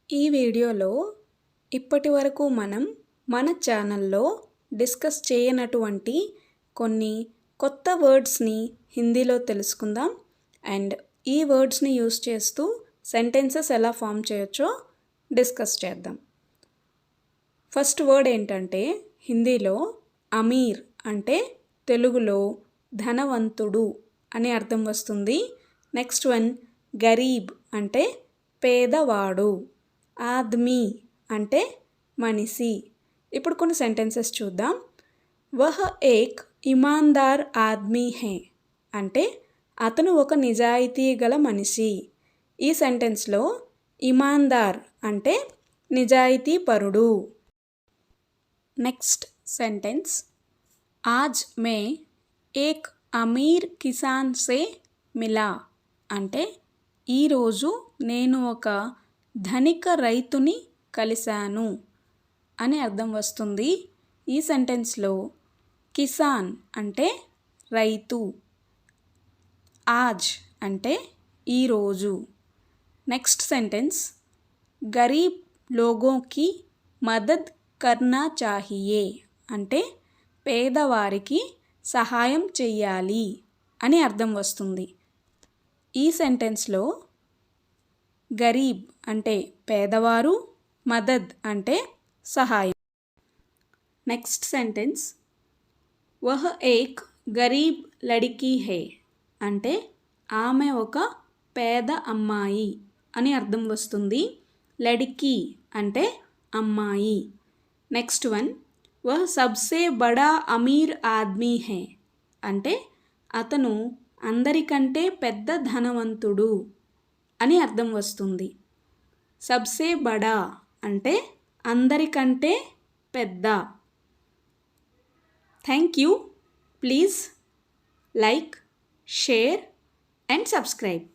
ఈ వీడియోలో ఇప్పటివరకు మనం మన ఛానల్లో డిస్కస్ చేయనటువంటి కొన్ని కొత్త వర్డ్స్ని హిందీలో తెలుసుకుందాం. అండ్ ఈ వర్డ్స్ని యూస్ చేస్తూ సెంటెన్సెస్ ఎలా ఫామ్ చేయొచ్చో డిస్కస్ చేద్దాం. ఫస్ట్ వర్డ్ ఏంటంటే హిందీలో అమీర్ అంటే తెలుగులో ధనవంతుడు అని అర్థం వస్తుంది. నెక్స్ట్ వన్ గరీబ్ అంటే పేదవాడు. ఆద్మీ అంటే మనిషి. ఇప్పుడు కొన్ని సెంటెన్సెస్ చూద్దాం. వహ్ ఏక్ ఇమాందార్ ఆద్మీ హే అంటే అతను ఒక నిజాయితీ గల మనిషి. ఈ సెంటెన్స్లో ఇమాందార్ అంటే నిజాయితీ పరుడు. నెక్స్ట్ సెంటెన్స్ ఆజ్ మే ఏక్ అమీర్ కిసాన్ సే మిలా అంటే ఈరోజు నేను ఒక ధనిక రైతుని కలిశాను అని అర్థం వస్తుంది. ఈ సెంటెన్స్లో కిసాన్ అంటే రైతు, ఆజ్ అంటే ఈరోజు. నెక్స్ట్ సెంటెన్స్ గరీబ్ లోగోంకి మదద్ కర్నా చాహియే అంటే పేదవారికి సహాయం చెయ్యాలి అని అర్థం వస్తుంది. ఈ సెంటెన్స్లో గరీబ్ అంటే పేదవారు, మదద్ అంటే సహాయం. నెక్స్ట్ సెంటెన్స్ వహ్ ఏక్ గరీబ్ లడికీ హే అంటే ఆమె ఒక పేద అమ్మాయి అని అర్థం వస్తుంది. లడికీ అంటే అమ్మాయి. నెక్స్ట్ వన్ వహ్ సబ్సే బడా అమీర్ ఆద్మీ హే అంటే అతను అందరికంటే పెద్ద ధనవంతుడు అని అర్థం వస్తుంది. సబ్సే బడా అంటే అందరికంటే పెద్ద. Thank you. Please like, share and subscribe.